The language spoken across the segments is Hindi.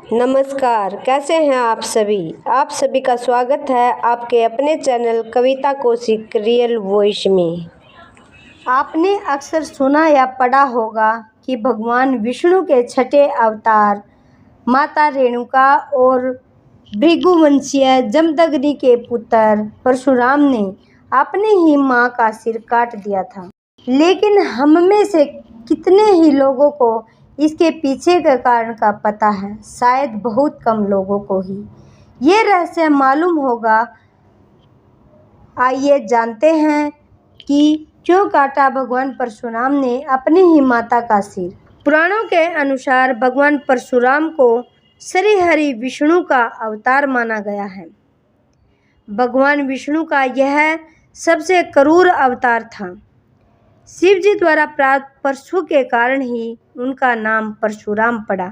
नमस्कार, कैसे हैं आप सभी। आप सभी का स्वागत है आपके अपने चैनल कविता कौशिक रियल वॉइस में। आपने अक्सर सुना या पढ़ा होगा कि भगवान विष्णु के छठे अवतार माता रेणुका और भृगुवंशीय जमदग्नि के पुत्र परशुराम ने अपनी ही मां का सिर काट दिया था। लेकिन हम में से कितने ही लोगों को इसके पीछे के कारण का पता है? शायद बहुत कम लोगों को ही ये रहस्य मालूम होगा। आइए जानते हैं कि क्यों काटा भगवान परशुराम ने अपनी ही माता का सिर। पुराणों के अनुसार भगवान परशुराम को श्रीहरि विष्णु का अवतार माना गया है। भगवान विष्णु का यह सबसे क्रूर अवतार था। शिव जी द्वारा प्राप्त परशु के कारण ही उनका नाम परशुराम पड़ा।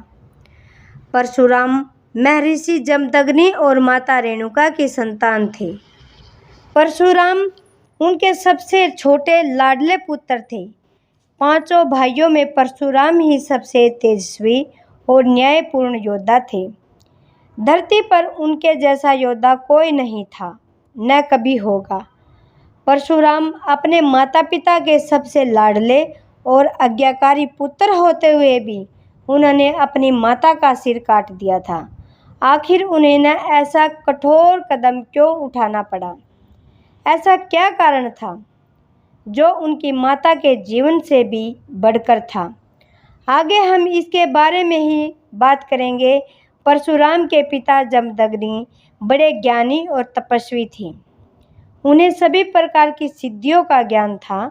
परशुराम महर्षि जमदग्नि और माता रेणुका की संतान थे। परशुराम उनके सबसे छोटे लाडले पुत्र थे। पांचों भाइयों में परशुराम ही सबसे तेजस्वी और न्यायपूर्ण योद्धा थे। धरती पर उनके जैसा योद्धा कोई नहीं था, न कभी होगा। परशुराम अपने माता पिता के सबसे लाडले और आज्ञाकारी पुत्र होते हुए भी उन्होंने अपनी माता का सिर काट दिया था। आखिर उन्हें न ऐसा कठोर कदम क्यों उठाना पड़ा? ऐसा क्या कारण था जो उनकी माता के जीवन से भी बढ़कर था? आगे हम इसके बारे में ही बात करेंगे। परशुराम के पिता जमदग्नि बड़े ज्ञानी और तपस्वी थे। उन्हें सभी प्रकार की सिद्धियों का ज्ञान था।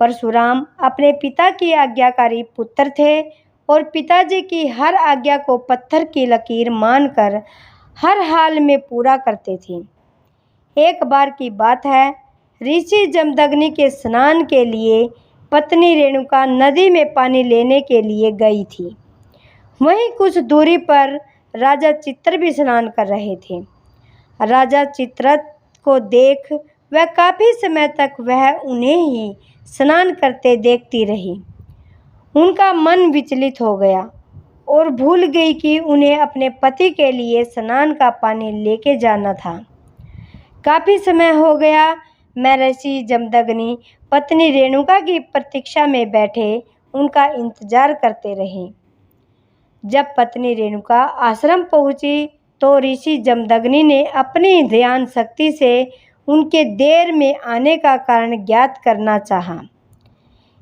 परशुराम अपने पिता की आज्ञाकारी पुत्र थे और पिताजी की हर आज्ञा को पत्थर की लकीर मानकर हर हाल में पूरा करते थे। एक बार की बात है, ऋषि जमदग्नि के स्नान के लिए पत्नी रेणुका नदी में पानी लेने के लिए गई थी। वहीं कुछ दूरी पर राजा चित्र भी स्नान कर रहे थे। राजा चित्ररथ को देख वह काफी समय तक वह उन्हें ही स्नान करते देखती रही। उनका मन विचलित हो गया और भूल गई कि उन्हें अपने पति के लिए स्नान का पानी लेके जाना था। काफी समय हो गया। महर्षि जमदग्नि पत्नी रेणुका की प्रतीक्षा में बैठे उनका इंतजार करते रहे। जब पत्नी रेणुका आश्रम पहुंची तो ऋषि जमदग्नि ने अपनी ध्यान शक्ति से उनके देर में आने का कारण ज्ञात करना चाहा।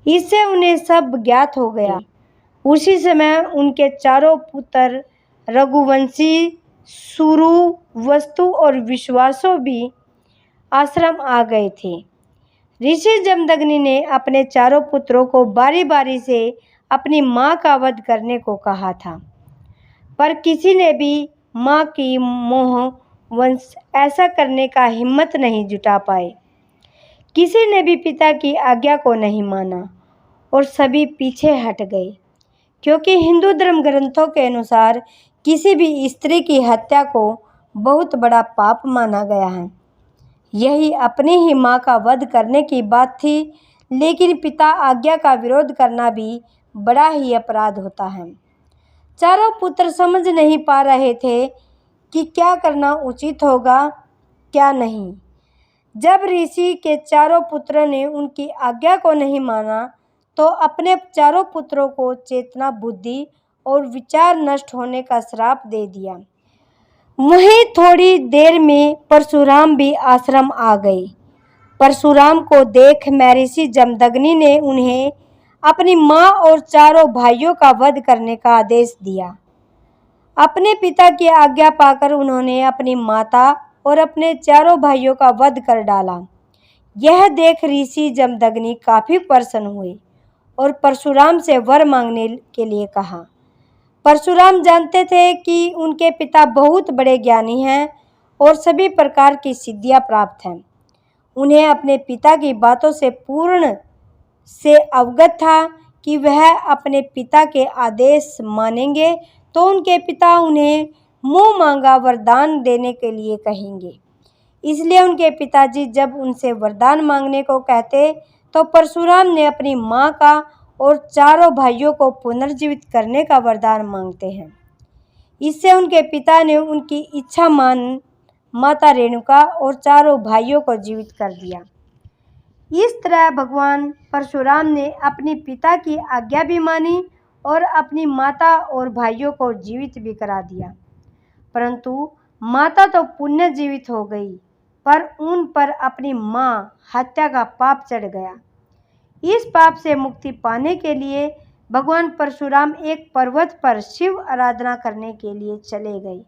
इससे उन्हें सब ज्ञात हो गया। उसी समय उनके चारों पुत्र रघुवंशी, सुरु, वस्तु और विश्वासो भी आश्रम आ गए थे। ऋषि जमदग्नि ने अपने चारों पुत्रों को बारी बारी से अपनी मां का वध करने को कहा था, पर किसी ने भी मां की मोह वंश ऐसा करने का हिम्मत नहीं जुटा पाए। किसी ने भी पिता की आज्ञा को नहीं माना और सभी पीछे हट गए, क्योंकि हिंदू धर्म ग्रंथों के अनुसार किसी भी स्त्री की हत्या को बहुत बड़ा पाप माना गया है। यही अपनी ही मां का वध करने की बात थी, लेकिन पिता आज्ञा का विरोध करना भी बड़ा ही अपराध होता है। चारों पुत्र समझ नहीं पा रहे थे कि क्या करना उचित होगा, क्या नहीं। जब ऋषि के चारों पुत्रों ने उनकी आज्ञा को नहीं माना तो अपने चारों पुत्रों को चेतना, बुद्धि और विचार नष्ट होने का श्राप दे दिया। वहीं थोड़ी देर में परशुराम भी आश्रम आ गए। परशुराम को देख महर्षि जमदग्नि ने उन्हें अपनी मां और चारों भाइयों का वध करने का आदेश दिया। अपने पिता की आज्ञा पाकर उन्होंने अपनी माता और अपने चारों भाइयों का वध कर डाला। यह देख ऋषि जमदग्नि काफी प्रसन्न हुए और परशुराम से वर मांगने के लिए कहा। परशुराम जानते थे कि उनके पिता बहुत बड़े ज्ञानी हैं और सभी प्रकार की सिद्धियां प्राप्त हैं। उन्हें अपने पिता की बातों से पूर्ण से अवगत था कि वह अपने पिता के आदेश मानेंगे तो उनके पिता उन्हें मुंह मांगा वरदान देने के लिए कहेंगे। इसलिए उनके पिताजी जब उनसे वरदान मांगने को कहते तो परशुराम ने अपनी मां का और चारों भाइयों को पुनर्जीवित करने का वरदान मांगते हैं। इससे उनके पिता ने उनकी इच्छा मान माता रेणुका और चारों भाइयों को जीवित कर दिया। इस तरह भगवान परशुराम ने अपने पिता की आज्ञा भी मानी और अपनी माता और भाइयों को जीवित भी करा दिया। परंतु माता तो पुण्य जीवित हो गई, पर उन पर अपनी मां हत्या का पाप चढ़ गया। इस पाप से मुक्ति पाने के लिए भगवान परशुराम एक पर्वत पर शिव आराधना करने के लिए चले गए।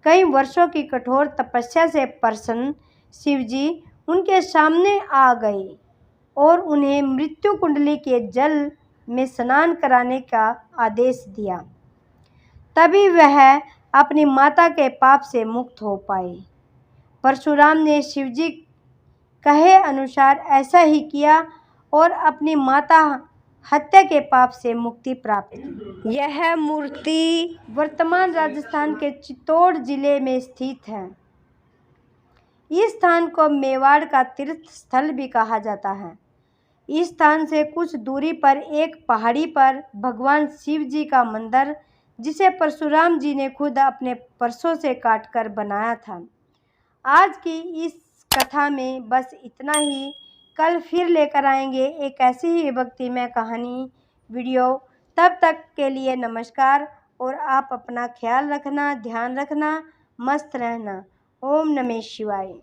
कई वर्षों की कठोर तपस्या से प्रसन्न शिवजी उनके सामने आ गए और उन्हें मृत्यु कुंडली के जल में स्नान कराने का आदेश दिया। तभी वह अपनी माता के पाप से मुक्त हो पाए। परशुराम ने शिवजी कहे अनुसार ऐसा ही किया और अपनी माता हत्या के पाप से मुक्ति प्राप्त की। यह मूर्ति वर्तमान राजस्थान के चित्तौड़ जिले में स्थित है। इस स्थान को मेवाड़ का तीर्थ स्थल भी कहा जाता है। इस स्थान से कुछ दूरी पर एक पहाड़ी पर भगवान शिव जी का मंदिर, जिसे परशुराम जी ने खुद अपने परसों से काटकर बनाया था। आज की इस कथा में बस इतना ही। कल फिर लेकर आएंगे एक ऐसी ही भक्तिमय कहानी वीडियो। तब तक के लिए नमस्कार और आप अपना ख्याल रखना, ध्यान रखना, मस्त रहना। ओम नमः शिवाय।